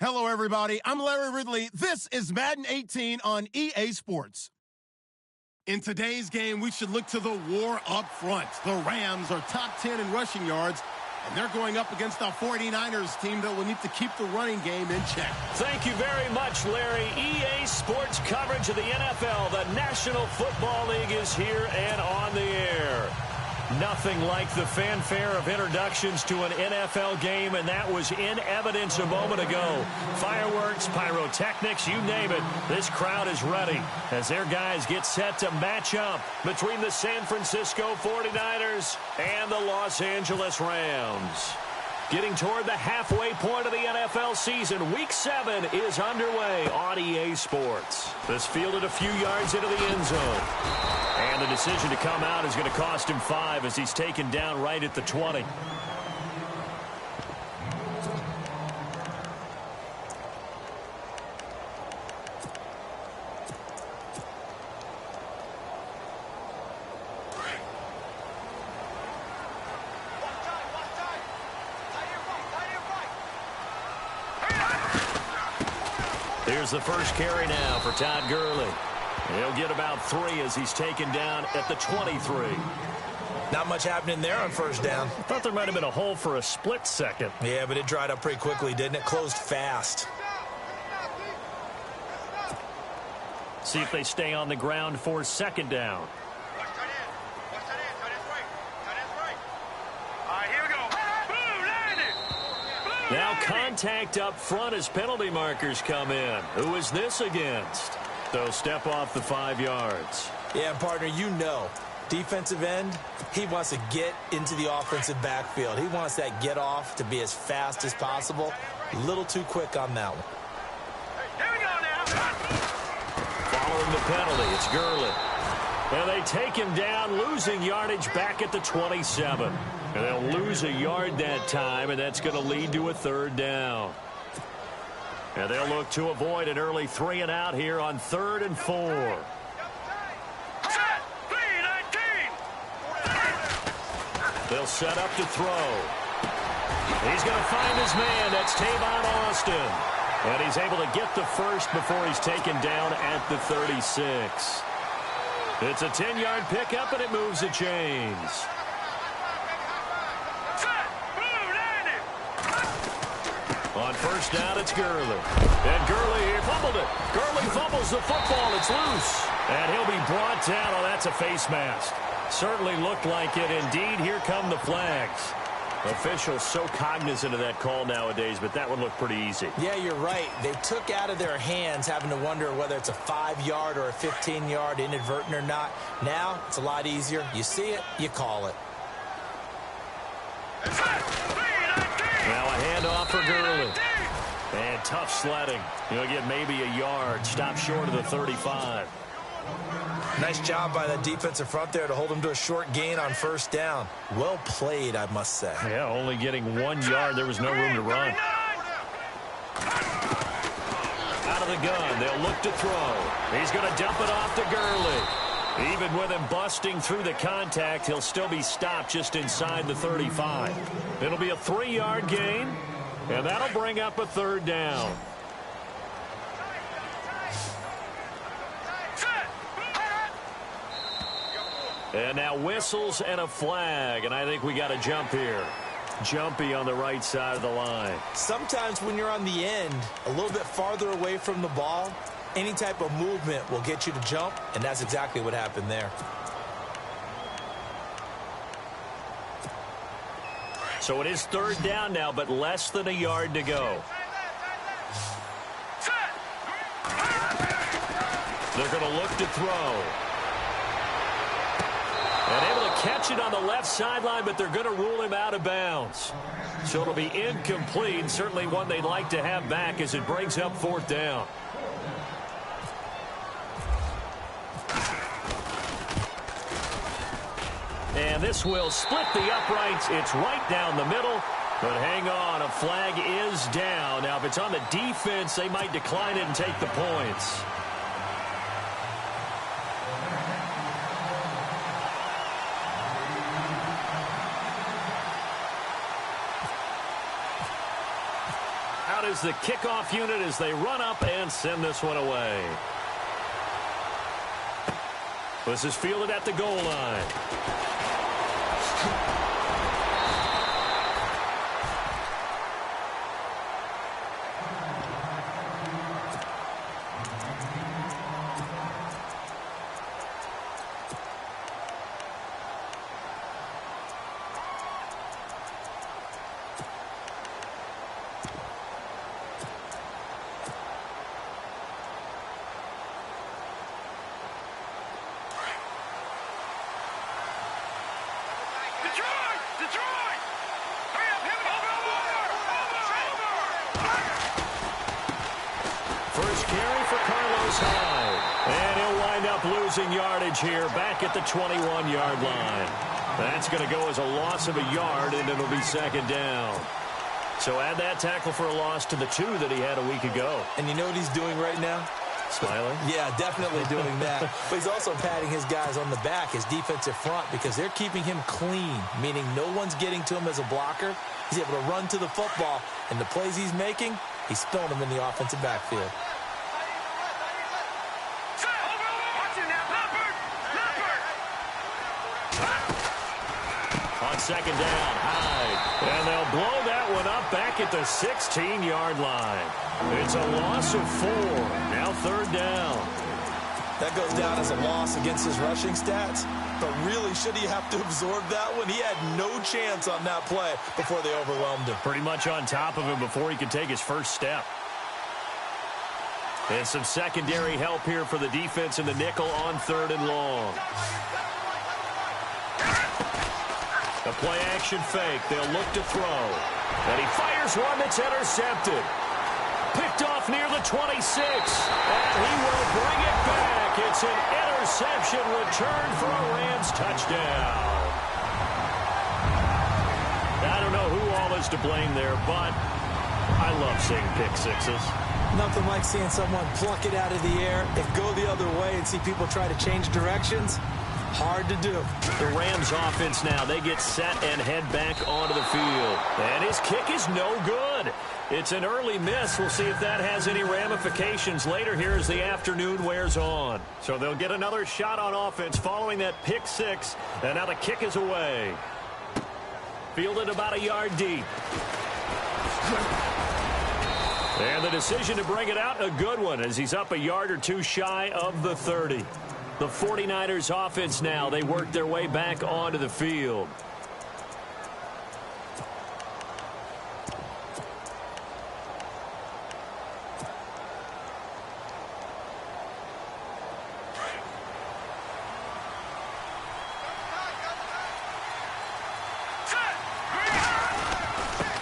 Hello, everybody. I'm Larry Ridley. This is Madden 18 on EA Sports. In today's game, we should look to the war up front. The Rams are top 10 in rushing yards, and they're going up against a 49ers team that will need to keep the running game in check. Thank you very much, Larry. EA Sports coverage of the NFL. The National Football League is here and on the air. Nothing like the fanfare of introductions to an NFL game, and that was in evidence a moment ago. Fireworks, pyrotechnics, you name it. This crowd is ready as their guys get set to match up between the San Francisco 49ers and the Los Angeles Rams. Getting toward the halfway point of the NFL season, Week 7 is underway on EA Sports. This fielded a few yards into the end zone. And the decision to come out is going to cost him 5 as he's taken down right at the 20. Here's the first carry now for Todd Gurley. He'll get about 3 as he's taken down at the 23. Not much happening there on first down. I thought there might have been a hole for a split second. Yeah, but it dried up pretty quickly, didn't it? Closed fast. See if they stay on the ground for second down. Now contact up front as penalty markers come in. Who is this against? They'll step off the 5 yards. Yeah, partner, you know, defensive end, he wants to get into the offensive backfield. He wants that get off to be as fast as possible. A little too quick on that one. Here we go now. Following the penalty, it's Gurley. And they take him down, losing yardage back at the 27. And they'll lose a yard that time, and that's going to lead to a third down. And they'll look to avoid an early 3 and out here on 3rd and 4. Set, 3-19. They'll set up to throw. He's going to find his man. That's Tavon Austin. And he's able to get the first before he's taken down at the 36. It's a 10-yard pickup, and it moves the chains. On first down, it's Gurley. And Gurley here fumbled it. Gurley fumbles the football. It's loose. And he'll be brought down. Oh, that's a face mask. Certainly looked like it. Indeed, here come the flags. Officials so cognizant of that call nowadays, but that one looked pretty easy. Yeah, you're right. They took out of their hands having to wonder whether it's a 5-yard or a 15-yard inadvertent or not. Now, it's a lot easier. You see it, you call it. Now a handoff for Gurley. And tough sledding. He'll get maybe a yard. Stop short of the 35. Nice job by the defensive front there to hold him to a short gain on first down. Well played, I must say. Yeah, only getting 1 yard. There was no room to run. Out of the gun. They'll look to throw. He's going to dump it off to Gurley. Even with him busting through the contact, he'll still be stopped just inside the 35. It'll be a 3-yard gain, and that'll bring up a third down. And now whistles and a flag, and I think we got a jump here. Jumpy on the right side of the line. Sometimes when you're on the end, a little bit farther away from the ball, any type of movement will get you to jump, and that's exactly what happened there. So it is third down now, but less than a yard to go. They're going to look to throw. And able to catch it on the left sideline, but they're going to rule him out of bounds. So it'll be incomplete, certainly one they'd like to have back as it brings up 4th down. And this will split the uprights. It's right down the middle. But hang on, a flag is down. Now, if it's on the defense, they might decline it and take the points. is the kickoff unit as they run up and send this one away. This is fielded at the goal line. Losing yardage here back at the 21-yard line. That's going to go as a loss of a yard, and it'll be second down. So add that tackle for a loss to the 2 that he had a week ago. And you know what he's doing right now? Smiling? Yeah, definitely doing that. But he's also patting his guys on the back, his defensive front, because they're keeping him clean, meaning no one's getting to him as a blocker. He's able to run to the football, and the plays he's making, he's spilling them in the offensive backfield. Second down, Hyde. And they'll blow that one up back at the 16-yard line. It's a loss of 4. Now third down. That goes down as a loss against his rushing stats. But really, should he have to absorb that one? He had no chance on that play before they overwhelmed him. Pretty much on top of him before he could take his first step. And some secondary help here for the defense in the nickel on third and long. The play-action fake. They'll look to throw. And he fires one that's intercepted. Picked off near the 26. And he will bring it back. It's an interception return for a Rams touchdown. I don't know who all is to blame there, but I love seeing pick sixes. Nothing like seeing someone pluck it out of the air and go the other way and see people try to change directions. Hard to do. The Rams offense now, they get set and head back onto the field. And his kick is no good. It's an early miss. We'll see if that has any ramifications later here as the afternoon wears on. So they'll get another shot on offense following that pick six. And now the kick is away. Fielded about a yard deep. And the decision to bring it out, a good one, as he's up a yard or two shy of the 30. The 49ers offense now, they work their way back onto the field.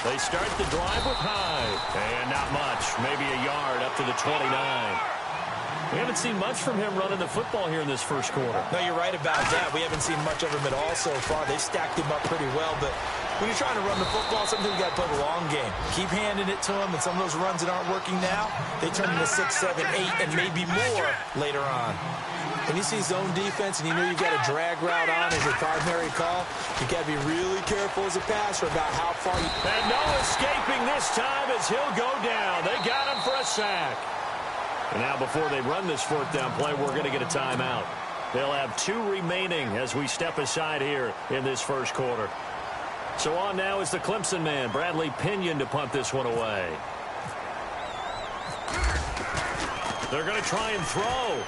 They start the drive with Hyde. And not much, maybe a yard up to the 29. We haven't seen much from him running the football here in this first quarter. No, you're right about that. We haven't seen much of him at all so far. They've stacked him up pretty well, but when you're trying to run the football, sometimes you got to play the long game. Keep handing it to him, and some of those runs that aren't working now, they turn into 6, 7, 8, and maybe more later on. When you see zone defense and you know you've got a drag route on as your primary call, you got to be really careful as a passer about how far you... And no escaping this time as he'll go down. They got him for a sack. And now before they run this fourth down play, we're going to get a timeout. They'll have 2 remaining as we step aside here in this first quarter. So on now is the Clemson man, Bradley Pinion, to punt this one away. They're going to try and throw.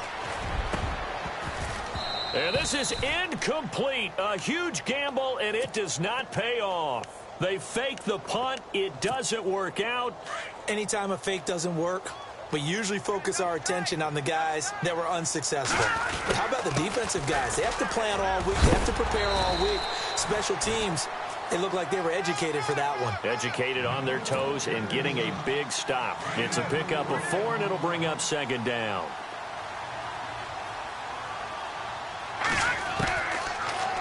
And this is incomplete. A huge gamble, and it does not pay off. They fake the punt. It doesn't work out. Anytime a fake doesn't work, we usually focus our attention on the guys that were unsuccessful. But how about the defensive guys? They have to plan all week. They have to prepare all week. Special teams, they look like they were educated for that one. Educated on their toes and getting a big stop. It's a pickup of 4, and it'll bring up second down.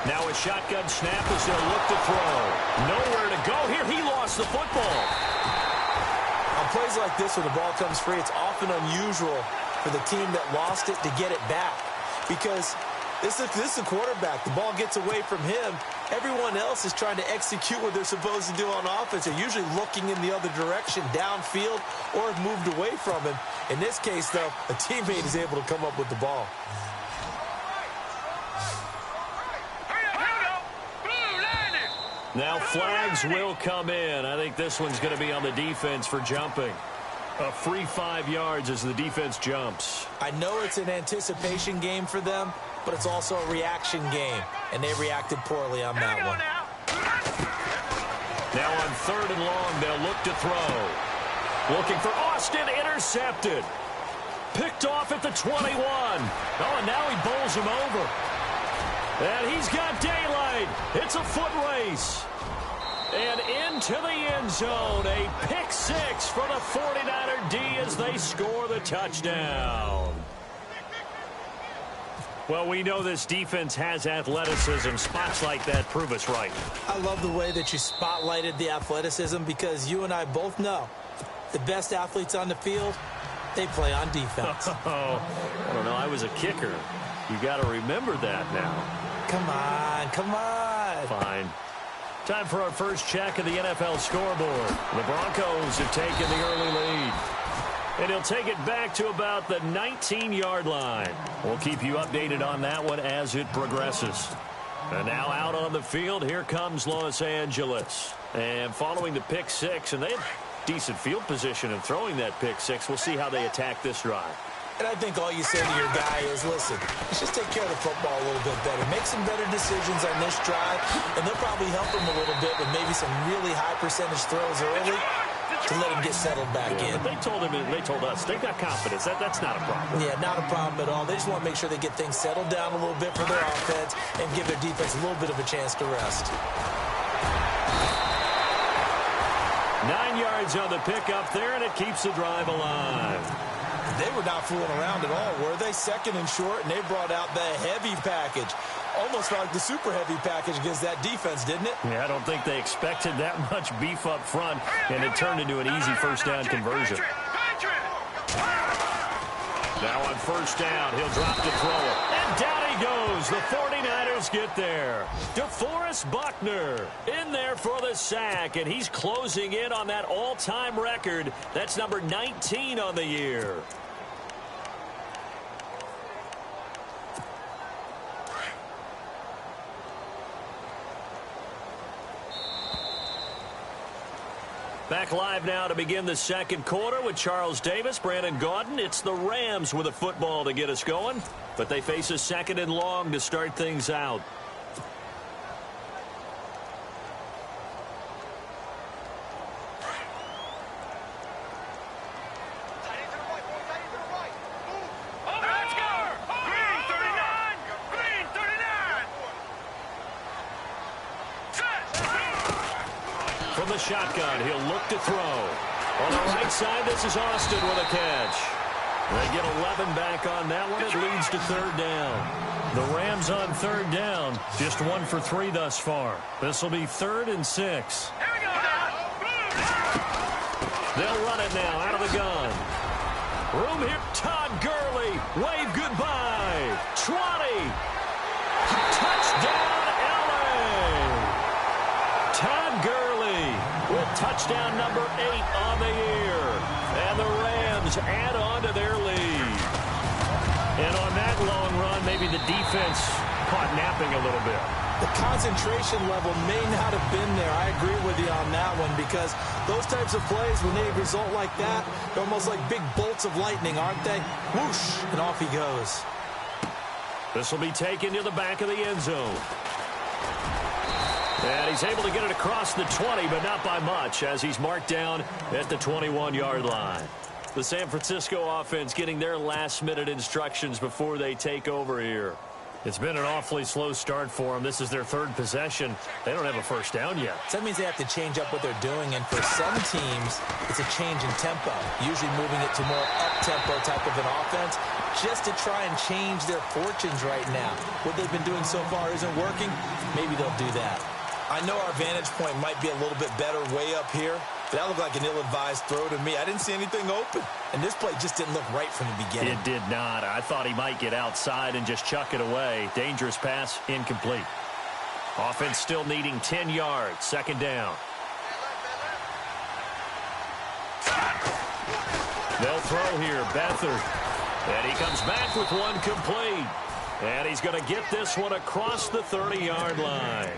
Now a shotgun snap as they'll look to throw. Nowhere to go here. He lost the football. On plays like this where the ball comes free, it's often unusual for the team that lost it to get it back. Because this is a quarterback. The ball gets away from him. everyone else is trying to execute what they're supposed to do on offense. They're usually looking in the other direction, downfield, or have moved away from him. In this case, though, a teammate is able to come up with the ball. Now flags will come in. I think this one's going to be on the defense for jumping. A free 5 yards as the defense jumps. I know it's an anticipation game for them, but it's also a reaction game, and they reacted poorly on that one. Now on 3rd and long, they'll look to throw. Looking for Austin, intercepted. Picked off at the 21. Oh, and now he bowls him over. And he's got daylight. It's a foot race. And into the end zone, a pick 6 for the 49er D as they score the touchdown. Well, we know this defense has athleticism. Spots like that prove us right. I love the way that you spotlighted the athleticism because you and I both know the best athletes on the field, they play on defense. Oh, I don't know. I was a kicker. You got to remember that now. Come on, come on. Fine. Time for our first check of the NFL scoreboard. The Broncos have taken the early lead. And he'll take it back to about the 19-yard line. We'll keep you updated on that one as it progresses. And now out on the field, here comes Los Angeles. And following the pick 6, and they have decent field position in throwing that pick 6. We'll see how they attack this drive. And I think all you say to your guy is, listen, let's just take care of the football a little bit better. Make some better decisions on this drive, and they'll probably help him a little bit with maybe some really high percentage throws early to let him get settled back in. But they told us, they've got confidence. That's not a problem. Yeah, not a problem at all. They just want to make sure they get things settled down a little bit for their offense and give their defense a little bit of a chance to rest. 9 yards on the pickup there, and it keeps the drive alive. They were not fooling around at all, were they? 2nd and short, and they brought out the heavy package. Almost like the super heavy package against that defense, didn't it? Yeah, I don't think they expected that much beef up front, and it turned into an easy first down conversion. Now on first down, he'll drop to throw it. And down he goes. The 49ers get there. DeForest Buckner in there for the sack, and he's closing in on that all-time record. That's number 19 on the year. Back live now to begin the second quarter with Charles Davis, Brandon Gaudin. It's the Rams with a football to get us going, but they face a 2nd and long to start things out. From the shotgun, he'll look to throw. On the right side, this is Austin with a catch. They get 11 back on that one. It leads to 3rd down. The Rams on 3rd down, just 1 for 3 thus far. This will be 3rd and 6. They'll run it now out of the gun. Room here. Todd Gurley. Wave goodbye. 20. Touchdown, LA. Todd Gurley with touchdown number 8 on the year. And the Rams add on to their lead. And on that long run, maybe the defense caught napping a little bit. The concentration level may not have been there. I agree with you on that one because those types of plays, when they result like that, they're almost like big bolts of lightning, aren't they? Whoosh, and off he goes. This will be taken to the back of the end zone. And he's able to get it across the 20, but not by much, as he's marked down at the 21-yard line. The San Francisco offense getting their last-minute instructions before they take over here. It's been an awfully slow start for them. This is their 3rd possession. They don't have a first down yet. So that means they have to change up what they're doing, and for some teams, it's a change in tempo, usually moving it to more up-tempo type of an offense, just to try and change their fortunes right now. What they've been doing so far isn't working. Maybe they'll do that. I know our vantage point might be a little bit better way up here, but that looked like an ill-advised throw to me. I didn't see anything open, and this play just didn't look right from the beginning. It did not. I thought he might get outside and just chuck it away. Dangerous pass, incomplete. Offense still needing 10 yards. Second down. They'll throw here. Beathard. And he comes back with one complete. And he's going to get this one across the 30-yard line.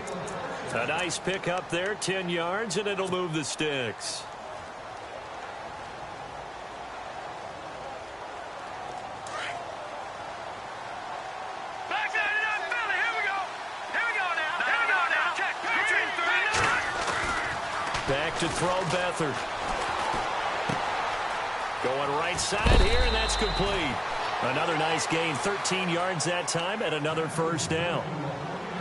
A nice pick up there, 10 yards, and it'll move the sticks. Back to throw, Beathard. Going right side here, and that's complete. Another nice gain, 13 yards that time, and another first down.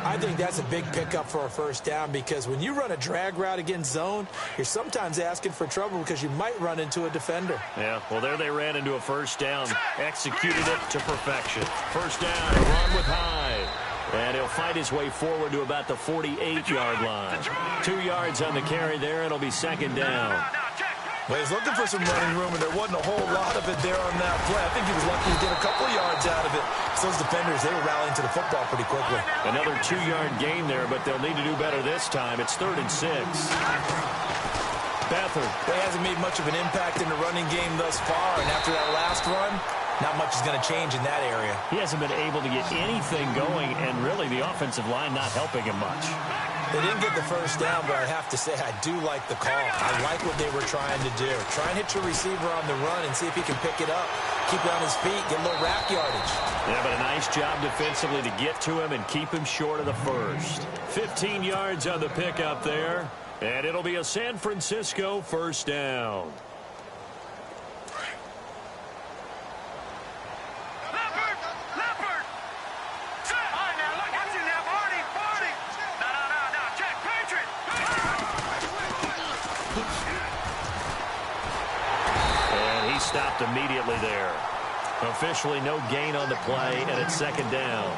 I think that's a big pickup for a first down because when you run a drag route against zone, you're sometimes asking for trouble because you might run into a defender. Yeah, well, there they ran into a first down. Executed it to perfection. First down, a run with Hyde. And he'll fight his way forward to about the 48-yard line. 2 yards on the carry there. It'll be second down. Well, he's looking for some running room, and there wasn't a whole lot of it there on that play. I think he was lucky to get a couple yards out of it. So those defenders, they were rallying to the football pretty quickly. Another 2-yard gain there, but they'll need to do better this time. It's 3rd and 6. Beathard. He hasn't made much of an impact in the running game thus far, and after that last run, not much is going to change in that area. He hasn't been able to get anything going, and really the offensive line not helping him much. They didn't get the first down, but I have to say I do like the call. I like what they were trying to do. Try and hit your receiver on the run and see if he can pick it up. Keep it on his feet, get a little rack yardage. Yeah, but a nice job defensively to get to him and keep him short of the first. 15 yards on the pickup there, and it'll be a San Francisco first down. Stopped immediately there. Officially no gain on the play, and it's second down.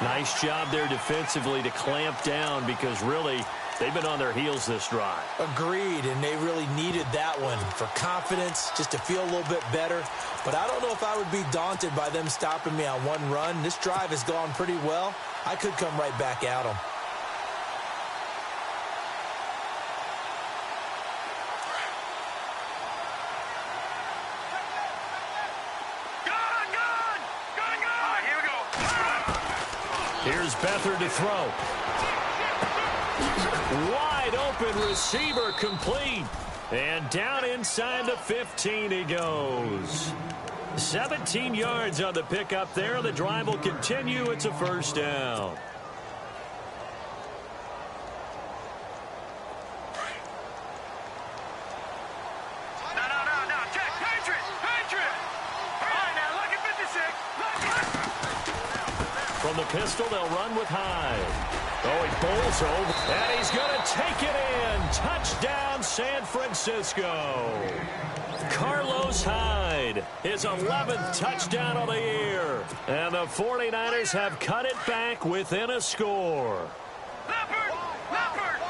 Nice job there defensively to clamp down because really they've been on their heels this drive. Agreed, and they really needed that one for confidence, just to feel a little bit better. But I don't know if I would be daunted by them stopping me on one run. This drive has gone pretty well. I could come right back at them. Here's Beathard to throw. Wide open receiver complete. And down inside the 15 he goes. 17 yards on the pickup there. The drive will continue. It's a first down. From the pistol, they'll run with Hyde. Oh, he bowls over, and he's going to take it in. Touchdown, San Francisco. Carlos Hyde, his 11th touchdown of the year. And the 49ers have cut it back within a score. Leopard! Leopard!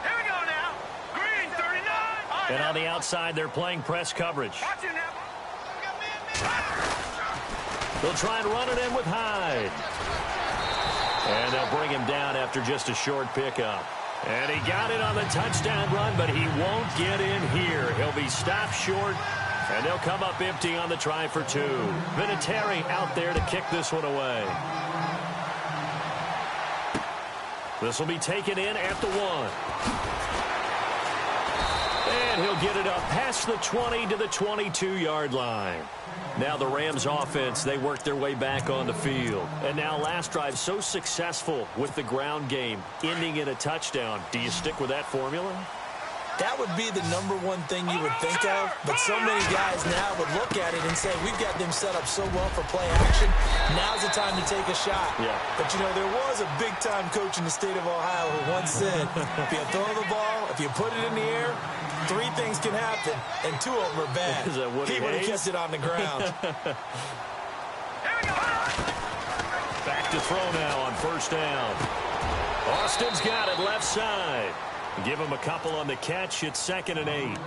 Here we go now. Green, 39. And on the outside, they're playing press coverage. Watch it now. They'll try and run it in with Hyde. And they'll bring him down after just a short pickup. And he got it on the touchdown run, but he won't get in here. He'll be stopped short, and they'll come up empty on the try for 2. Vinatieri out there to kick this one away. This will be taken in at the 1. And he'll get it up past the 20 to the 22-yard line. Now the Rams offense, they work their way back on the field. And now last drive so successful with the ground game, ending in a touchdown. Do you stick with that formula? That would be the number one thing you would think of, but so many guys now would look at it and say, we've got them set up so well for play action, now's the time to take a shot. Yeah. But, you know, there was a big-time coach in the state of Ohio who once said, if you throw the ball, if you put it in the air, 3 things can happen, and 2 of them are bad. Is that what he would have Hayes? kept it on the ground. Back to throw now on first down. Austin's got it left side. Give him a couple on the catch. It's 2nd and 8.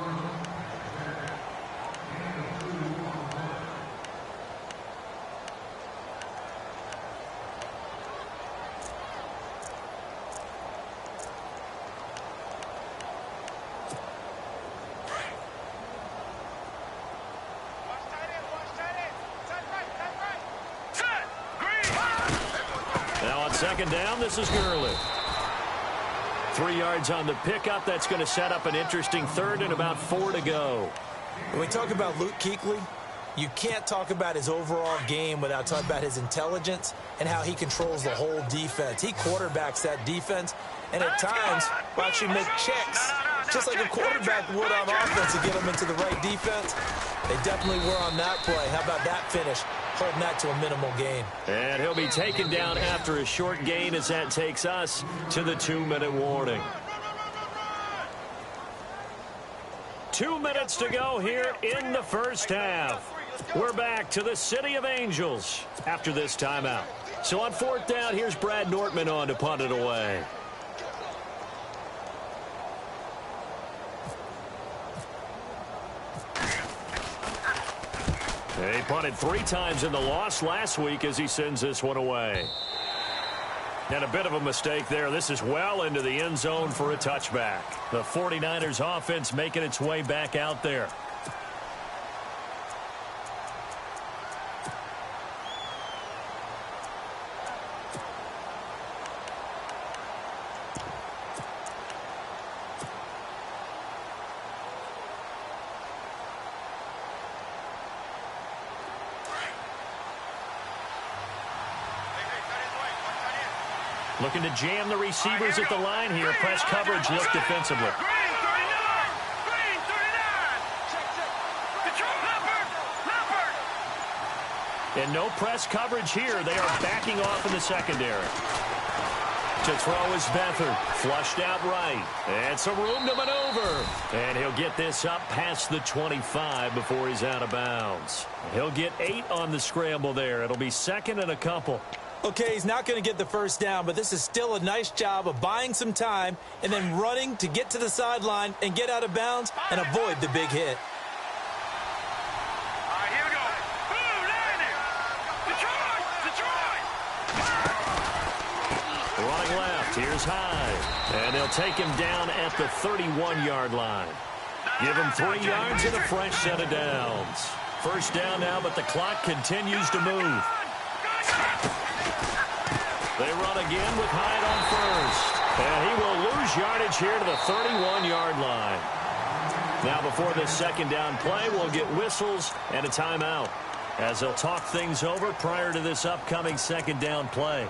Second down, this is Gurley. 3 yards on the pickup. That's going to set up an interesting third and about 4 to go. When we talk about Luke Kuechly, you can't talk about his overall game without talking about his intelligence and how he controls the whole defense. He quarterbacks that defense, and at times will actually make checks, just like a quarterback would on offense to get them into the right defense. They definitely were on that play. How about that finish? Holding that to a minimal gain. And he'll be taken down after a short gain as that takes us to the 2-minute warning. 2 minutes to go here in the first half. We're back to the City of Angels after this timeout. So on 4th down, here's Brad Nortman on to punt it away. He punted 3 times in the loss last week as he sends this one away. And a bit of a mistake there. This is well into the end zone for a touchback. The 49ers offense making its way back out there. Looking to jam the receivers at the line here. Press coverage look defensively. Green 39! Green 39! And no press coverage here. They are backing off in the secondary. To throw is Beathard. Flushed out right. And some room to maneuver. And he'll get this up past the 25 before he's out of bounds. He'll get 8 on the scramble there. It'll be 2nd and a couple. Okay, he's not going to get the first down, but this is still a nice job of buying some time and then running to get to the sideline and get out of bounds and avoid the big hit. All right, here we go. Boom, landing. Detroit! Running left, here's Hyde. And they'll take him down at the 31-yard line. Give him 3 yards and a fresh set of downs. First down now, but the clock continues to move. They run again with Hyde on first. And he will lose yardage here to the 31-yard line. Now before this second down play, we'll get whistles and a timeout as they'll talk things over prior to this upcoming second down play.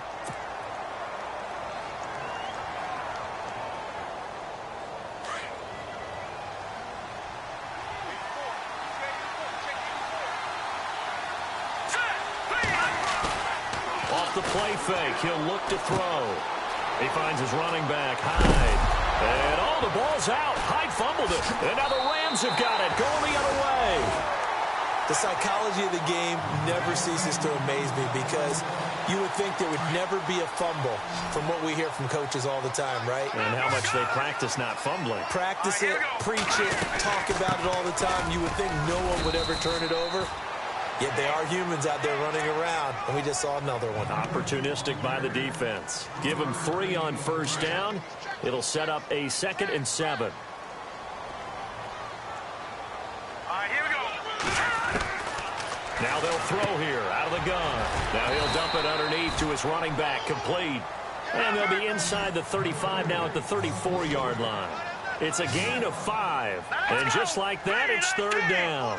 The play fake. He'll look to throw. He finds his running back, Hyde. And the ball's out. Hyde fumbled it. And now the Rams have got it. Going the other way. The psychology of the game never ceases to amaze me because you would think there would never be a fumble from what we hear from coaches all the time, right? And how much they practice not fumbling. Practice it, preach it, talk about it all the time. You would think no one would ever turn it over. Yet they are humans out there running around, and we just saw another one. Opportunistic by the defense. Give them 3 on first down. It'll set up a 2nd and 7. All right, here we go. Now they'll throw here out of the gun. Now he'll dump it underneath to his running back, complete. And they'll be inside the 35 now at the 34-yard line. It's a gain of 5. And just like that, it's 3rd down.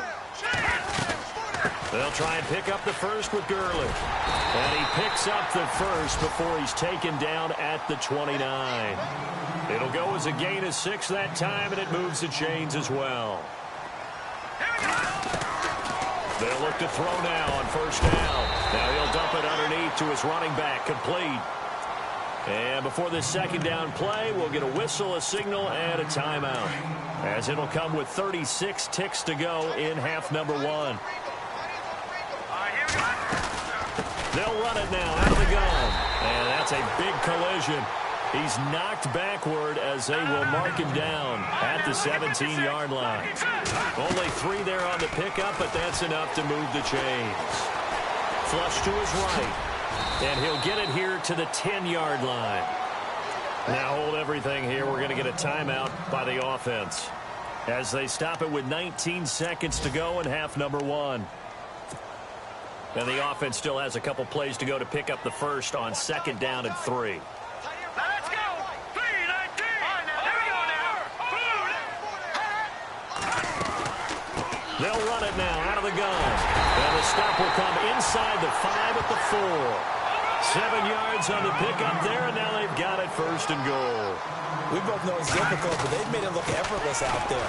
They'll try and pick up the first with Gurley. And he picks up the first before he's taken down at the 29. It'll go as a gain of 6 that time, and it moves the chains as well. They'll look to throw now on first down. Now he'll dump it underneath to his running back, complete. And before this second down play, we'll get a whistle, a signal, and a timeout, as it'll come with 36 ticks to go in half number 1. They'll run it now out of the gun. And that's a big collision. He's knocked backward as they will mark him down at the 17-yard line. Only 3 there on the pickup, but that's enough to move the chains. Flush to his right. And he'll get it here to the 10-yard line. Now hold everything here. We're going to get a timeout by the offense as they stop it with 19 seconds to go in half number 1. And the offense still has a couple plays to go to pick up the first on 2nd down and 3. Now let's go. 3-19. There we go now. They'll run it now out of the gun. And the stop will come inside the 5 at the 4. 7 yards on the pickup there, and now they've got it 1st and goal. We both know it's difficult, but they've made it look effortless out there.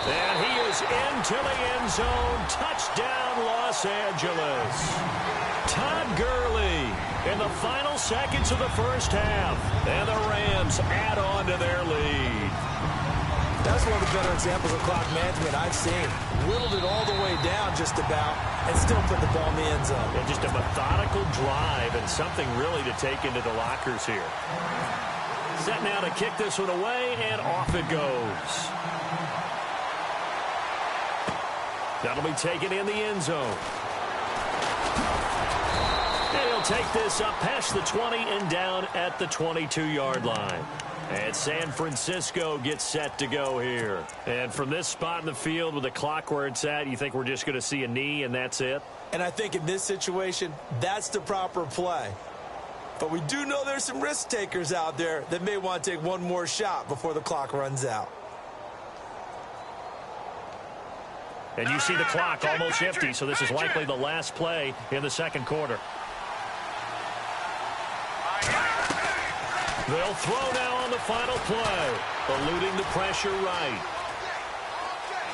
And he is into the end zone. Touchdown, Los Angeles. Todd Gurley in the final seconds of the first half. And the Rams add on to their lead. That's one of the better examples of clock management I've seen. Whittled it all the way down just about and still put the ball in the end zone. And just a methodical drive and something really to take into the lockers here. Set now to kick this one away, and off it goes. That'll be taken in the end zone. And he'll take this up past the 20 and down at the 22-yard line. And San Francisco gets set to go here. And from this spot in the field with the clock where it's at, you think we're just going to see a knee and that's it? And I think in this situation, that's the proper play. But we do know there's some risk takers out there that may want to take one more shot before the clock runs out. And you see the clock almost empty, so this is likely the last play in the 2nd quarter. They'll throw now on the final play, eluding the pressure right.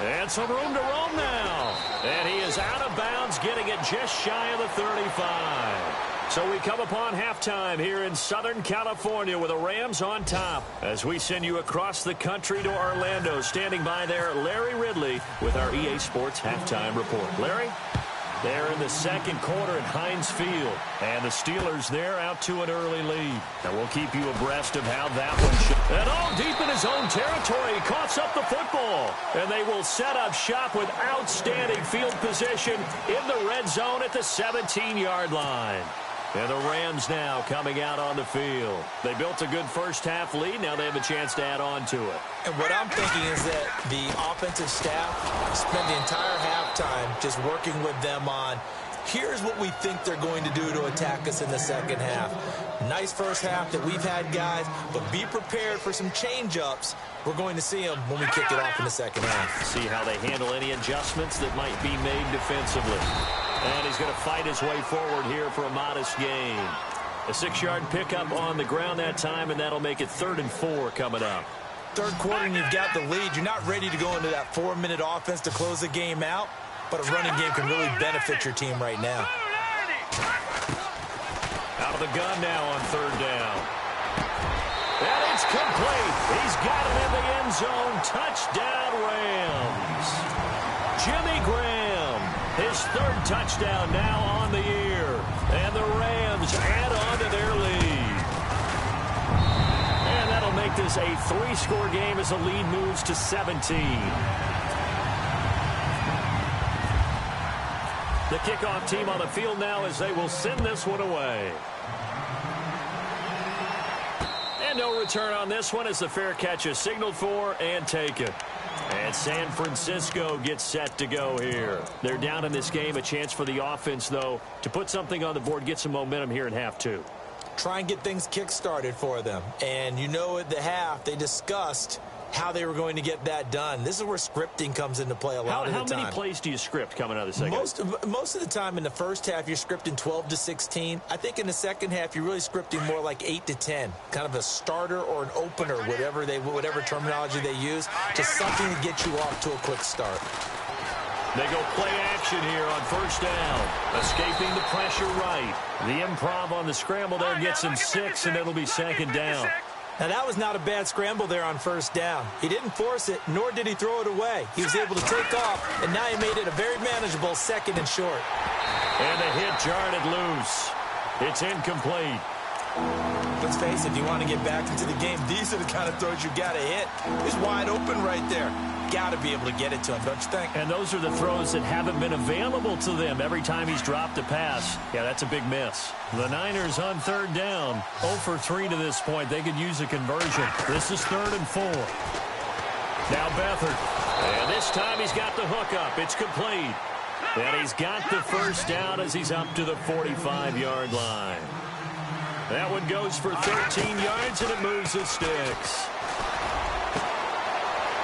And some room to roam now. And he is out of bounds, getting it just shy of the 35. So we come upon halftime here in Southern California with the Rams on top. As we send you across the country to Orlando, standing by there, Larry Ridley with our EA Sports Halftime Report. Larry? They're in the 2nd quarter at Heinz Field. And the Steelers there out to an early lead. And we'll keep you abreast of how that one should. And all deep in his own territory, he coughs up the football. And they will set up shop with outstanding field position in the red zone at the 17-yard line. And the Rams now coming out on the field. They built a good first half lead. Now they have a chance to add on to it. And what I'm thinking is that the offensive staff spent the entire halftime just working with them on, here's what we think they're going to do to attack us in the 2nd half. Nice first half that we've had, guys, but be prepared for some change-ups. We're going to see them when we kick it off in the 2nd half. See how they handle any adjustments that might be made defensively. And he's going to fight his way forward here for a modest gain. A 6-yard pickup on the ground that time, and that'll make it 3rd and 4 coming up. 3rd quarter, and you've got the lead. You're not ready to go into that 4-minute offense to close the game out, but a running game can really benefit your team right now. Out of the gun now on 3rd down. And it's complete. He's got it in the end zone. Touchdown, Rams. Jimmy Graham, his 3rd touchdown now on the year. And the Rams add on to their lead. And that'll make this a 3-score game as the lead moves to 17. The kickoff team on the field now as they will send this one away. And no return on this one as the fair catch is signaled for and taken. And San Francisco gets set to go here. They're down in this game. A chance for the offense, though, to put something on the board, get some momentum here in half 2. Try and get things kick-started for them. And you know at the half, they discussed how they were going to get that done. This is where scripting comes into play a lot of the time. How many plays do you script coming out of the second? Most of the time in the first half, you're scripting 12 to 16. I think in the second half, you're really scripting more like 8 to 10. Kind of a starter or an opener, whatever terminology they use, just something to get you off to a quick start. They go play action here on 1st down. Escaping the pressure right. The improv on the scramble there gets him 6, and it'll be 2nd down. Now, that was not a bad scramble there on 1st down. He didn't force it, nor did he throw it away. He was able to take off, and now he made it a very manageable 2nd and short. And the hit jarred it loose. It's incomplete. Let's face it, if you want to get back into the game, these are the kind of throws you got to hit. He's wide open right there. Got to be able to get it to him, don't you think? And those are the throws that haven't been available to them every time he's dropped a pass. Yeah, that's a big miss. The Niners on 3rd down. 0 for 3 to this point. They could use a conversion. This is 3rd and 4. Now Beathard. And this time he's got the hook up. It's complete. And he's got the first down as he's up to the 45-yard line. That one goes for 13 yards, and it moves the sticks.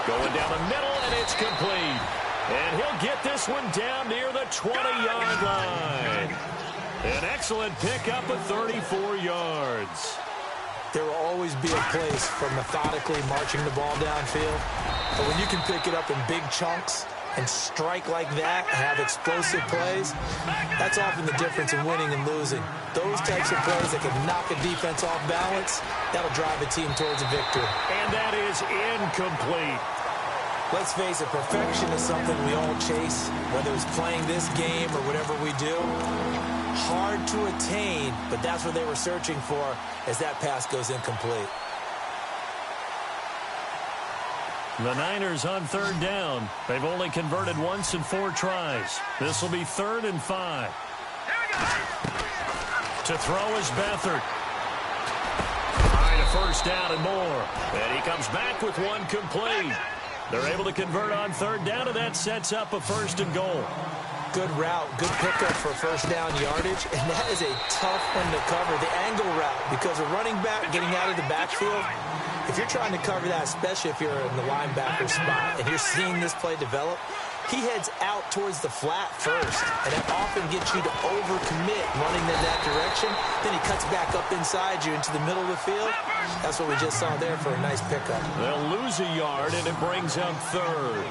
Going down the middle, and it's complete. And he'll get this one down near the 20-yard line. An excellent pickup of 34 yards. There will always be a place for methodically marching the ball downfield. But when you can pick it up in big chunks and strike like that, have explosive plays, that's often the difference in winning and losing. Those types of plays that can knock a defense off balance, that'll drive a team towards a victory. And that is incomplete. Let's face it, perfection is something we all chase, whether it's playing this game or whatever we do. Hard to attain, but that's what they were searching for as that pass goes incomplete. The Niners on third down. They've only converted once in 4 tries. This will be 3rd and 5. To throw is Beathard. Trying a first down and more. And he comes back with one complete. They're able to convert on third down, and that sets up a 1st and goal. Good route, good pickup for first down yardage, and that is a tough one to cover, the angle route, because a running back getting out of the backfield, if you're trying to cover that, especially if you're in the linebacker spot and you're seeing this play develop, he heads out towards the flat first, and that often gets you to overcommit running in that direction. Then he cuts back up inside you into the middle of the field. That's what we just saw there for a nice pickup. They'll lose a yard, and it brings up 3rd.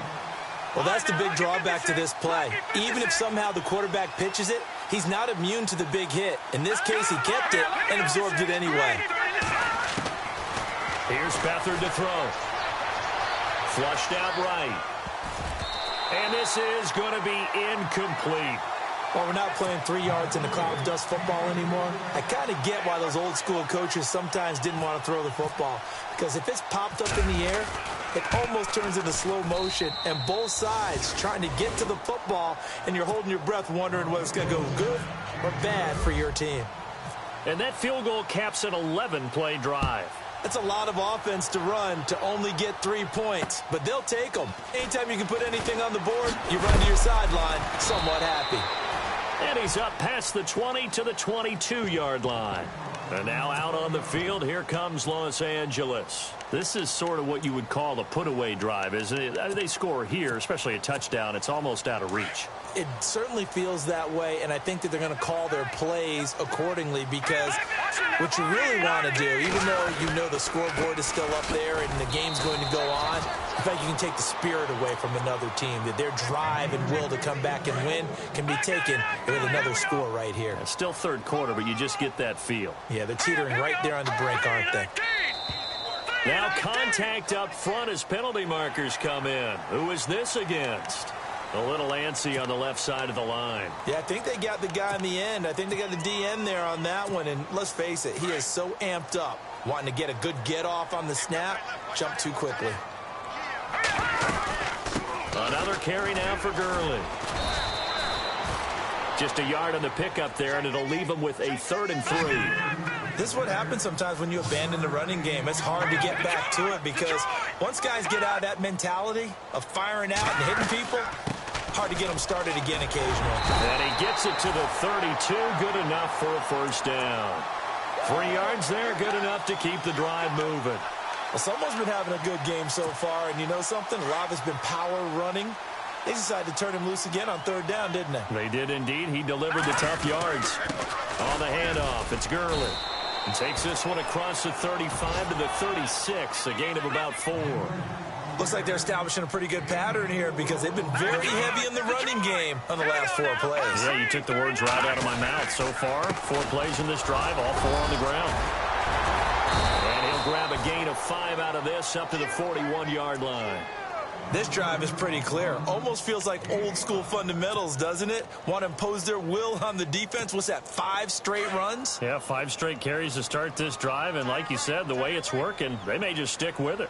Well, that's the big drawback to this play. Even if somehow the quarterback pitches it, he's not immune to the big hit. In this case, he kept it and absorbed it anyway. Here's Beathard to throw. Flushed out right. And this is going to be incomplete. Well, we're not playing 3 yards in the cloud of dust football anymore. I kind of get why those old school coaches sometimes didn't want to throw the football. Because if it's popped up in the air, it almost turns into slow motion, and both sides trying to get to the football, and you're holding your breath wondering whether it's going to go good or bad for your team. And that field goal caps an 11-play drive. That's a lot of offense to run to only get 3 points, but they'll take them. Anytime you can put anything on the board, you run to your sideline somewhat happy. And he's up past the 20 to the 22-yard line. And now out on the field, here comes Los Angeles. This is sort of what you would call a put-away drive, isn't it? They score here, especially a touchdown. It's almost out of reach. It certainly feels that way, and I think that they're going to call their plays accordingly, because what you really want to do, even though you know the scoreboard is still up there and the game's going to go on, in fact, you can take the spirit away from another team, that their drive and will to come back and win can be taken with another score right here. It's still third quarter, but you just get that feel. Yeah, they're teetering right there on the brink, aren't they? Now contact up front as penalty markers come in. Who is this against? A little antsy on the left side of the line. Yeah, I think they got the guy in the end. I think they got the DN there on that one. And let's face it, he is so amped up, wanting to get a good get off on the snap, jump too quickly. Another carry now for Gurley. Just a yard on the pickup there, and it'll leave him with a 3rd and 3. This is what happens sometimes when you abandon the running game. It's hard to get back to it, because once guys get out of that mentality of firing out and hitting people, hard to get them started again occasionally. And he gets it to the 32. Good enough for a first down. 3 yards there, good enough to keep the drive moving. Well, someone's been having a good game so far, and you know something? A lot of it's been power running. They decided to turn him loose again on third down, didn't they? They did indeed. He delivered the tough yards. On the handoff, it's Gurley. He takes this one across the 35 to the 36, a gain of about 4. Looks like they're establishing a pretty good pattern here, because they've been very heavy in the running game on the last 4 plays. Yeah, you took the words right out of my mouth. So far, 4 plays in this drive, all 4 on the ground. And he'll grab a gain of 5 out of this up to the 41-yard line. This drive is pretty clear. Almost feels like old school fundamentals, doesn't it? Want to impose their will on the defense. What's that, 5 straight runs? Yeah, 5 straight carries to start this drive. And like you said, the way it's working, they may just stick with it.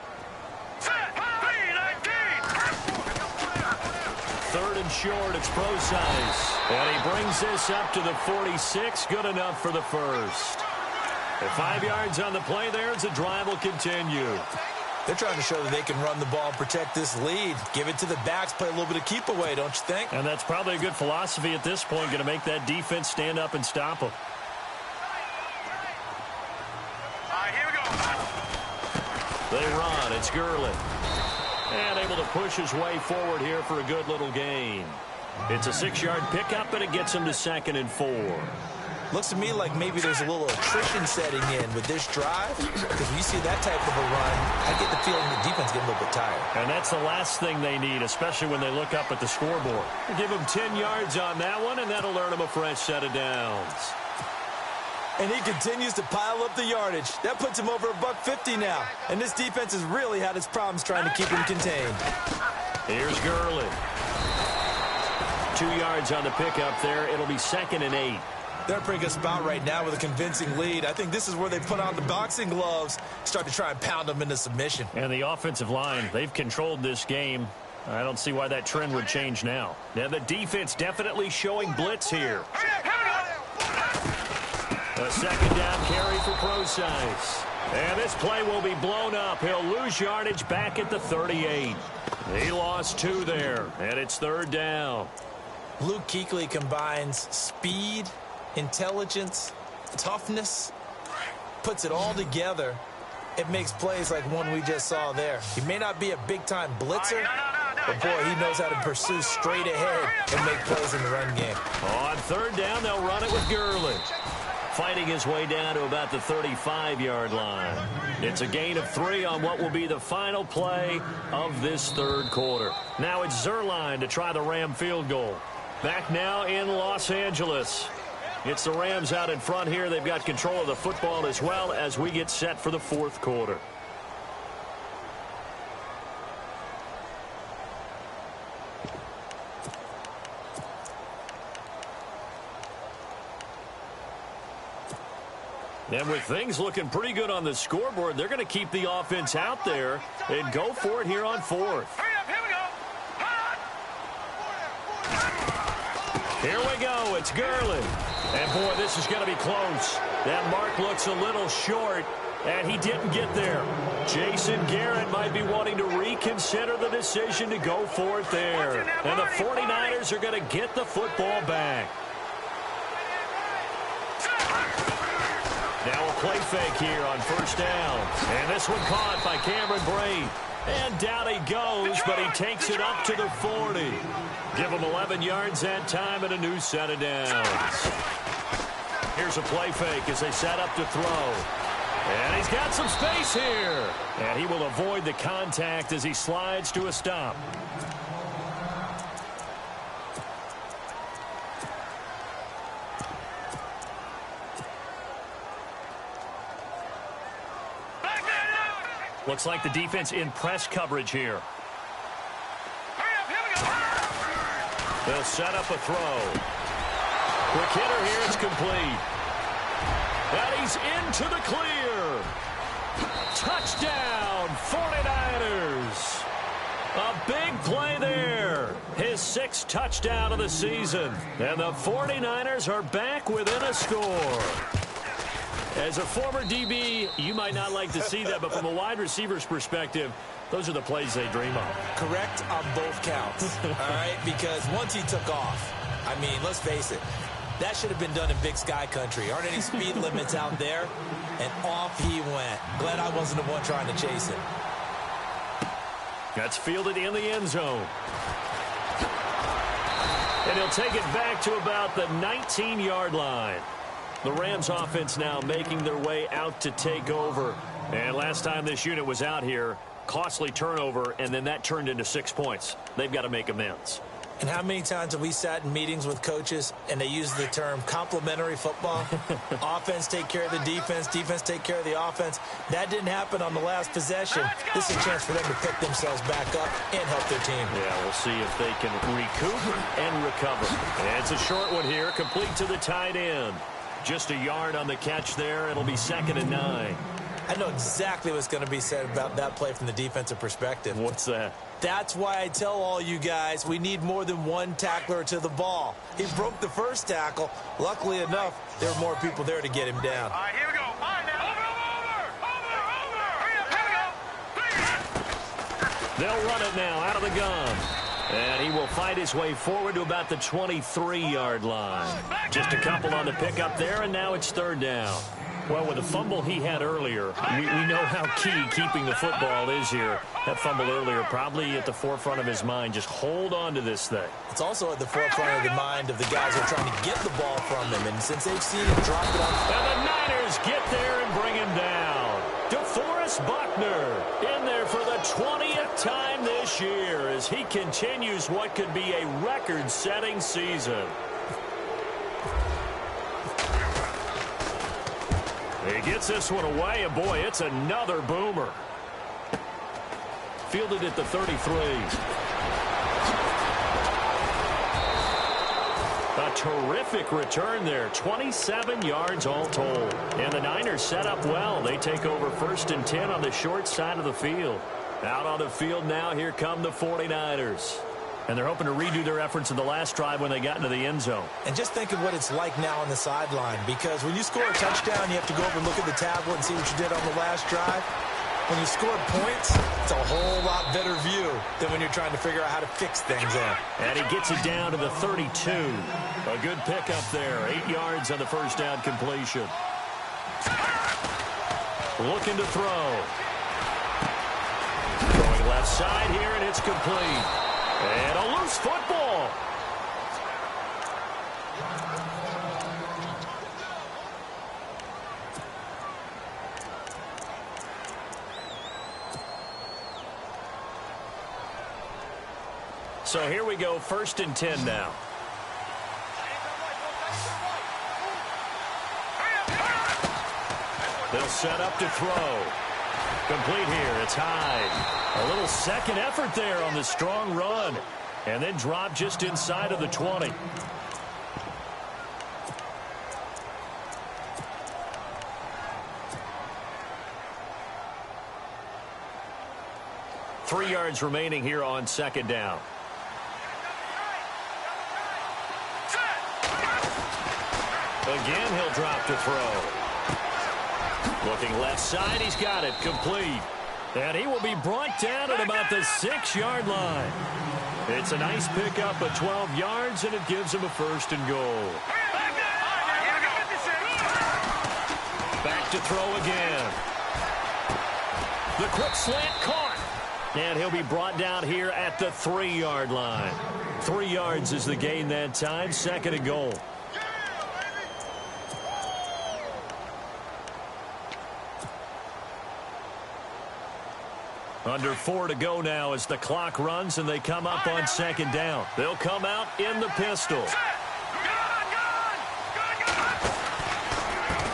3rd and short, it's Procise. And he brings this up to the 46. Good enough for the first. At 5 yards on the play there, as the drive will continue. They're trying to show that they can run the ball and protect this lead. Give it to the backs, play a little bit of keep away, don't you think? And that's probably a good philosophy at this point, going to make that defense stand up and stop them. Here we go. They run. It's Gurley. And able to push his way forward here for a good little gain. It's a 6-yard pickup, and it gets him to 2nd and 4. Looks to me like maybe there's a little attrition setting in with this drive, because when you see that type of a run, I get the feeling the defense getting a little bit tired. And that's the last thing they need, especially when they look up at the scoreboard. Give them 10 yards on that one, and that'll earn them a fresh set of downs. And he continues to pile up the yardage. That puts him over $150 now. And this defense has really had its problems trying to keep him contained. Here's Gurley. 2 yards on the pickup there. It'll be 2nd and 8. They're a pretty good spot right now with a convincing lead. I think this is where they put on the boxing gloves, start to try and pound them into submission. And the offensive line, they've controlled this game. I don't see why that trend would change now. Now the defense definitely showing blitz here. A 2nd down carry for Procise. And this play will be blown up. He'll lose yardage back at the 38. He lost 2 there, and it's 3rd down. Luke Kuechly combines speed, intelligence, toughness, puts it all together. It makes plays like one we just saw there. He may not be a big-time blitzer, but boy, he knows how to pursue straight ahead and make plays in the run game. On 3rd down, they'll run it with Gurley. Fighting his way down to about the 35-yard line. It's a gain of 3 on what will be the final play of this 3rd quarter. Now it's Zuerlein to try the Ram field goal. Back now in Los Angeles. It's the Rams out in front here. They've got control of the football as well as we get set for the 4th quarter. And with things looking pretty good on the scoreboard, they're going to keep the offense out there and go for it here on 4th. Hurry up, here we go. Here we go. It's Gurley. And, boy, this is going to be close. That mark looks a little short, and he didn't get there. Jason Garrett might be wanting to reconsider the decision to go for it there. And the 49ers are going to get the football back. Now a play fake here on 1st down. And this one caught by Cameron Brate. And down he goes, but he takes it up to the 40. Give him 11 yards that time and a new set of downs. Here's a play fake as they set up to throw. And he's got some space here. And he will avoid the contact as he slides to a stop. Looks like the defense in press coverage here. Hurry up, here we go. They'll set up a throw. Quick hitter here, it's complete. And he's into the clear. Touchdown, 49ers. A big play there. His 6th touchdown of the season. And the 49ers are back within a score. As a former DB, you might not like to see that, but from a wide receiver's perspective, those are the plays they dream of. Correct on both counts, all right? Because once he took off, I mean, let's face it, that should have been done in Big Sky country. Aren't any speed limits out there? And off he went. Glad I wasn't the one trying to chase it. That's fielded in the end zone. And he'll take it back to about the 19-yard line. The Rams offense now making their way out to take over. And last time this unit was out here, costly turnover, and then that turned into 6 points. They've got to make amends. And how many times have we sat in meetings with coaches and they use the term complementary football? Offense take care of the defense, defense take care of the offense. That didn't happen on the last possession. This is a chance for them to pick themselves back up and help their team. Yeah, we'll see if they can recoup and recover. And it's a short one here, complete to the tight end. Just a yard on the catch there. It'll be 2nd and 9. I know exactly what's going to be said about that play from the defensive perspective. What's that? That's why I tell all you guys we need more than one tackler to the ball. He broke the first tackle. Luckily enough, there were more people there to get him down. All right, here we go. All right, now. Over. Hurry up, here we go. They'll run it now out of the gun. And he will fight his way forward to about the 23-yard line. Just a couple on the pickup there, and now it's third down. Well, with the fumble he had earlier, we know how key keeping the football is here. That fumble earlier probably at the forefront of his mind. Just hold on to this thing. It's also at the forefront of the mind of the guys who are trying to get the ball from him. And since they've seen him drop it on... And the Niners get there and bring him down. DeForest Buckner in there for the 20th time this year as he continues what could be a record-setting season. He gets this one away, and boy, it's another boomer. Fielded at the 33. A terrific return there. 27 yards all told. And the Niners set up well. They take over 1st and 10 on the short side of the field. Out on the field now, here come the 49ers. And they're hoping to redo their efforts in the last drive when they got into the end zone. And just think of what it's like now on the sideline, because when you score a touchdown, you have to go over and look at the tablet and see what you did on the last drive. When you score points, it's a whole lot better view than when you're trying to figure out how to fix things up. And he gets it down to the 32. A good pickup there. 8 yards on the first down completion. Looking to throw. Going left side here, and it's complete. And a loose football. So here we go, 1st and 10 now. They'll set up to throw. Complete here. It's Hyde. A little second effort there on the strong run. And then drop just inside of the 20. Three yards remaining here on second down. Again, he'll drop to throw. Looking left side, he's got it, complete. And he will be brought down at about the 6-yard line. It's a nice pickup of 12 yards, and it gives him a 1st and goal. Back to throw again. The quick slant caught. And he'll be brought down here at the 3-yard line. 3 yards is the gain that time, 2nd and goal. Under 4 to go now as the clock runs and they come up on 2nd down. They'll come out in the pistol.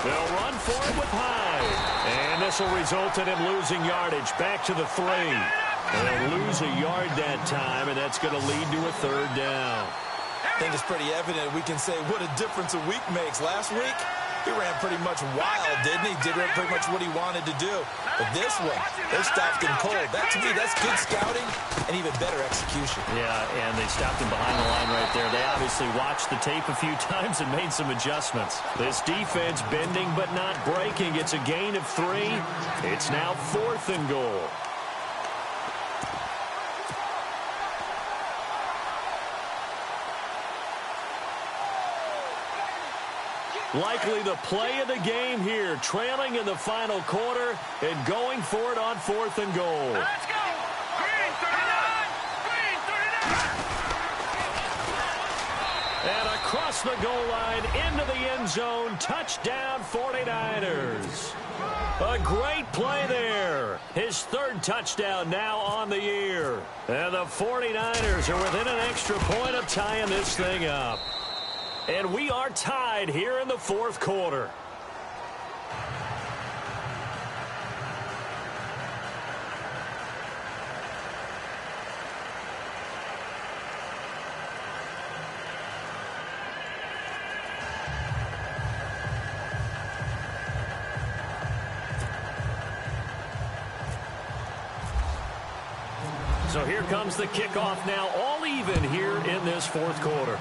They'll run for it with Hyde. And this will result in him losing yardage back to the 3. They'll lose a yard that time, and that's going to lead to a 3rd down. I think it's pretty evident we can say what a difference a week makes. Last week, he ran pretty much wild, didn't he? Did pretty much what he wanted to do. But this one, they stopped him cold. That, to me, that's good scouting and even better execution. Yeah, and they stopped him behind the line right there. They obviously watched the tape a few times and made some adjustments. This defense bending but not breaking. It's a gain of 3. It's now 4th and goal. Likely the play of the game here, trailing in the final quarter and going for it on 4th and goal. Let's go! Green 39! Green 39! And across the goal line into the end zone, touchdown 49ers. A great play there. His 3rd touchdown now on the year. And the 49ers are within an extra point of tying this thing up. And we are tied here in the 4th quarter. So here comes the kickoff now, all even here in this 4th quarter.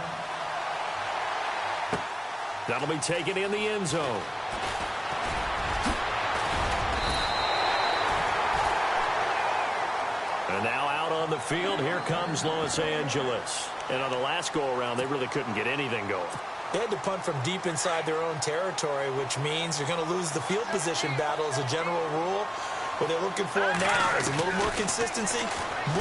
That'll be taken in the end zone. And now out on the field, here comes Los Angeles. And on the last go-around, they really couldn't get anything going. They had to punt from deep inside their own territory, which means you're going to lose the field position battle as a general rule. What they're looking for now is a little more consistency,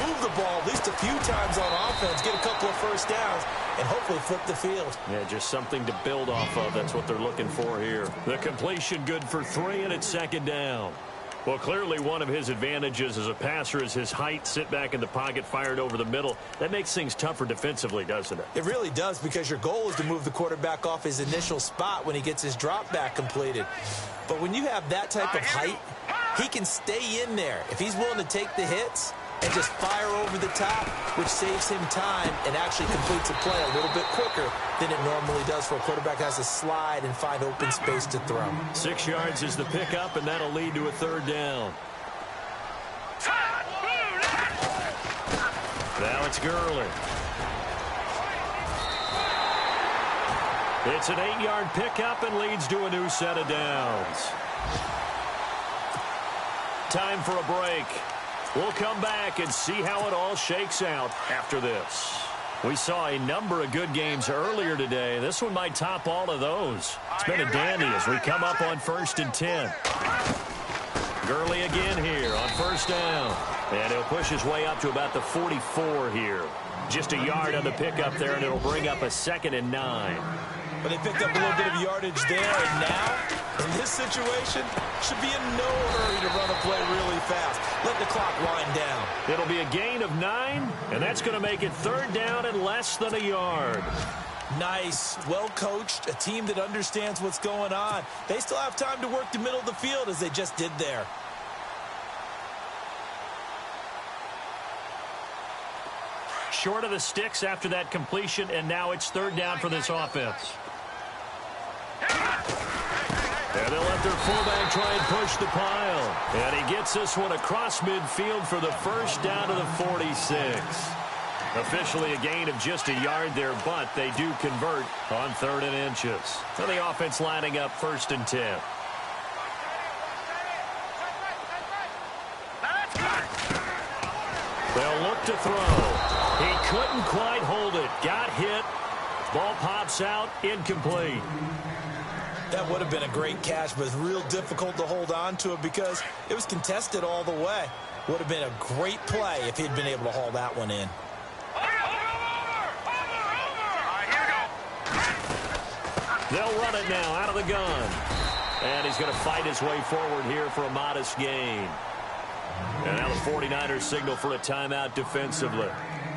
move the ball at least a few times on offense, get a couple of first downs, and hopefully flip the field. Yeah, just something to build off of. That's what they're looking for here. The completion good for 3, and it's second down. Well, clearly one of his advantages as a passer is his height, sit back in the pocket, fired over the middle. That makes things tougher defensively, doesn't it? It really does, because your goal is to move the quarterback off his initial spot when he gets his drop back completed. But when you have that type of height, he can stay in there if he's willing to take the hits and just fire over the top, which saves him time and actually completes a play a little bit quicker than it normally does for a quarterback that has to slide and find open space to throw. 6 yards is the pickup, and that'll lead to a third down. Now it's Gurley. It's an 8-yard pickup and leads to a new set of downs. Time for a break. We'll come back and see how it all shakes out after this. We saw a number of good games earlier today. This one might top all of those. It's been a dandy as we come up on 1st and 10. Gurley again here on first down. And he'll push his way up to about the 44 here. Just a yard on the pickup there, and it'll bring up a 2nd and 9. But they picked up a little bit of yardage there, and now, in this situation, should be in no hurry to run a play really fast. Let the clock wind down. It'll be a gain of 9, and that's going to make it third down and less than a yard. Nice, well-coached, a team that understands what's going on. They still have time to work the middle of the field as they just did there. Short of the sticks after that completion, and now it's third down for this offense. And they'll let their fullback try and push the pile. And he gets this one across midfield for the first down to the 46. Officially a gain of just a yard there, but they do convert on 3rd and inches. So the offense lining up 1st and 10. They'll look to throw. He couldn't quite hold it. Got hit. Ball pops out. Incomplete. That would have been a great catch, but it's real difficult to hold on to it because it was contested all the way. Would have been a great play if he'd been able to haul that one in. They'll run it now out of the gun. And he's going to fight his way forward here for a modest gain. And now the 49ers signal for a timeout defensively.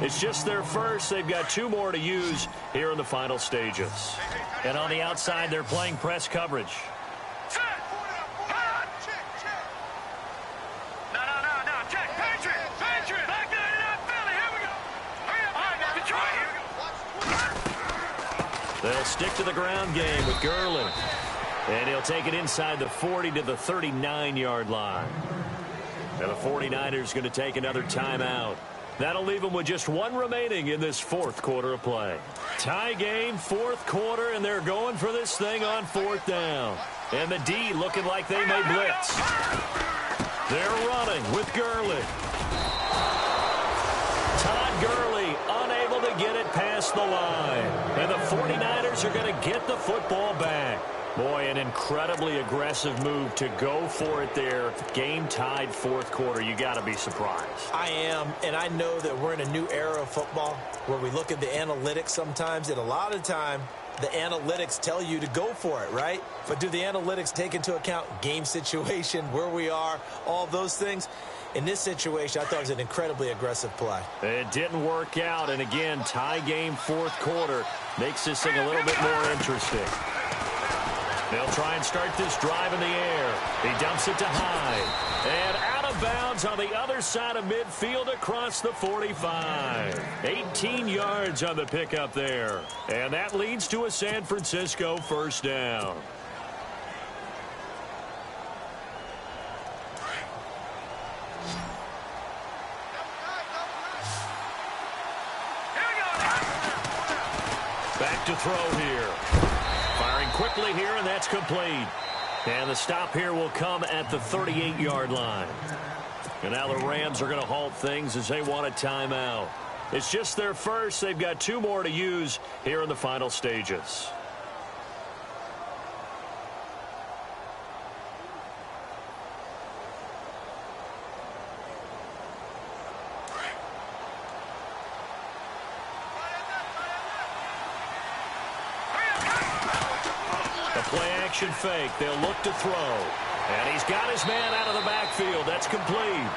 It's just their first. They've got 2 more to use here in the final stages. And on the outside, they're playing press coverage. They'll stick to the ground game with Gurley. And he'll take it inside the 40 to the 39-yard line. And the 49ers going to take another timeout. That'll leave them with just 1 remaining in this 4th quarter of play. Tie game, 4th quarter, and they're going for this thing on 4th down. And the D looking like they may blitz. They're running with Gurley. Todd Gurley unable to get it past the line. And the 49ers are going to get the football back. Boy, an incredibly aggressive move to go for it there. Game tied 4th quarter. You got to be surprised. I am, and I know that we're in a new era of football where we look at the analytics sometimes, and a lot of time the analytics tell you to go for it, right? But do the analytics take into account game situation, where we are, all those things? In this situation, I thought it was an incredibly aggressive play. It didn't work out, and again, tie game 4th quarter makes this thing a little bit more interesting. They'll try and start this drive in the air. He dumps it to Hyde. And out of bounds on the other side of midfield across the 45. 18 yards on the pickup there. And that leads to a San Francisco first down. Back to throw here. Firing quickly here, and that's complete. And the stop here will come at the 38-yard line. And now the Rams are going to halt things as they want a timeout. It's just their first. They've got 2 more to use here in the final stages. The play-action fake. They'll look to throw. And he's got his man out of the backfield. That's complete.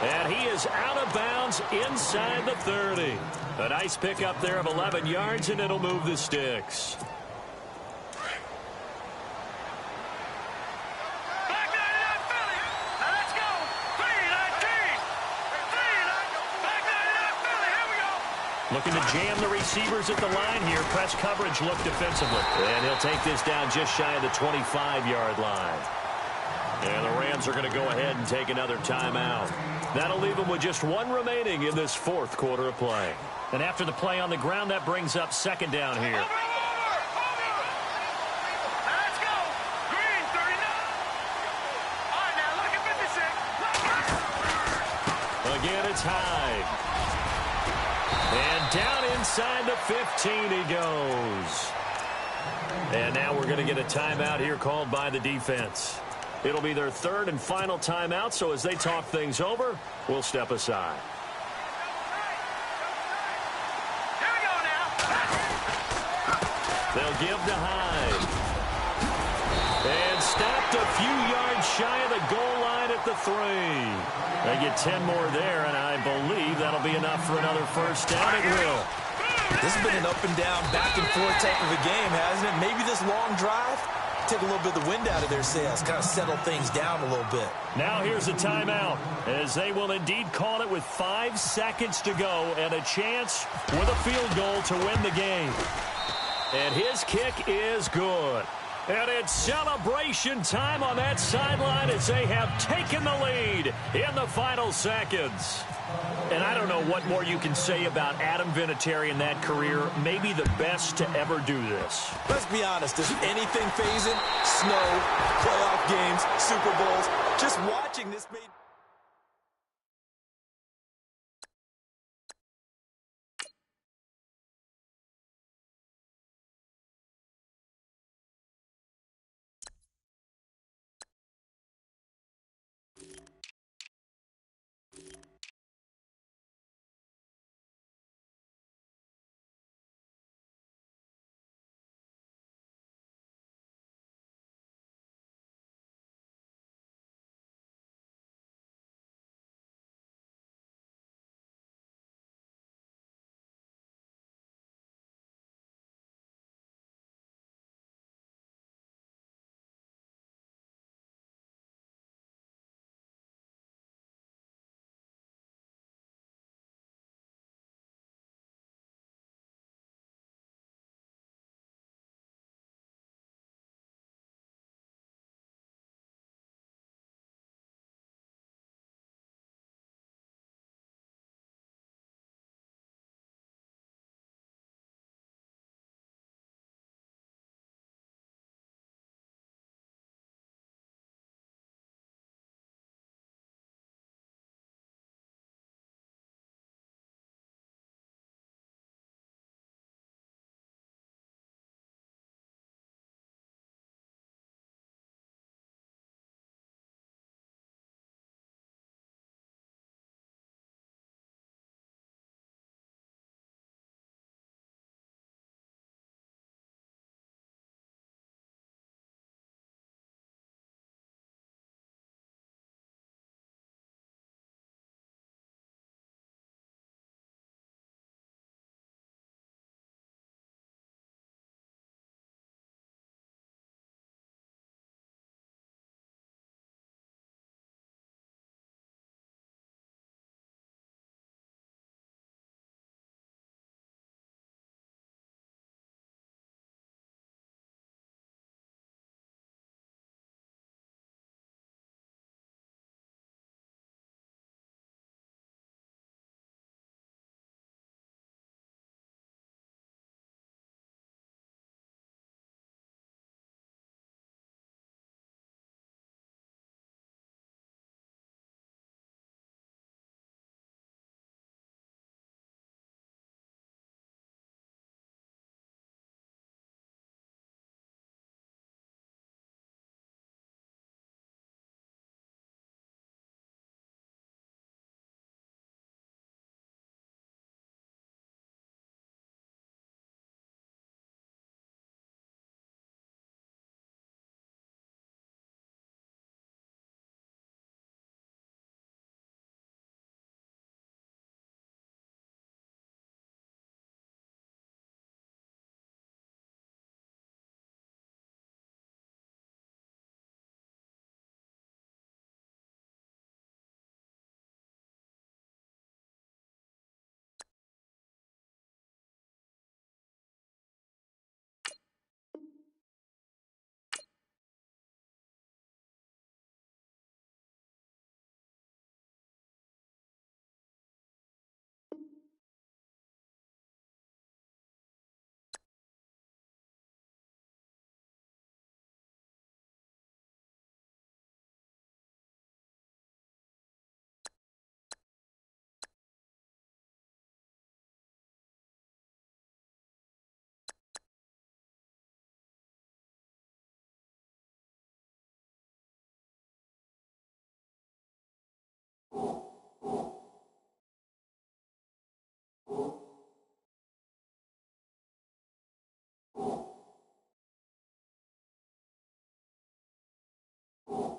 And he is out of bounds inside the 30. A nice pickup there of 11 yards, and it'll move the sticks. Looking to jam the receivers at the line here. Press coverage look defensively. And he'll take this down just shy of the 25-yard line. And the Rams are going to go ahead and take another timeout. That'll leave them with just 1 remaining in this 4th quarter of play. And after the play on the ground, that brings up 2nd down here. Let's go. Green, 39. All right, now look at 56. Again, it's Hyde. And down inside the 15 he goes. And now we're going to get a timeout here called by the defense. It'll be their 3rd and final timeout, so as they talk things over, we'll step aside. Here we go now. They'll give to Hyde. And stopped a few yards shy of the goal line at the 3. They get 10 more there, and I believe that'll be enough for another first down. It will. This has been an up-and-down, back-and-forth type of a game, hasn't it? Maybe this long drive take a little bit of the wind out of their sails, kind of settle things down a little bit. Now here's a timeout, as they will indeed call it with 5 seconds to go and a chance with a field goal to win the game. And his kick is good. And it's celebration time on that sideline as they have taken the lead in the final seconds. And I don't know what more you can say about Adam Vinatieri in that career. Maybe the best to ever do this. Let's be honest. Is anything phasing? Snow, playoff games, Super Bowls. Just watching this made...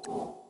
Bye.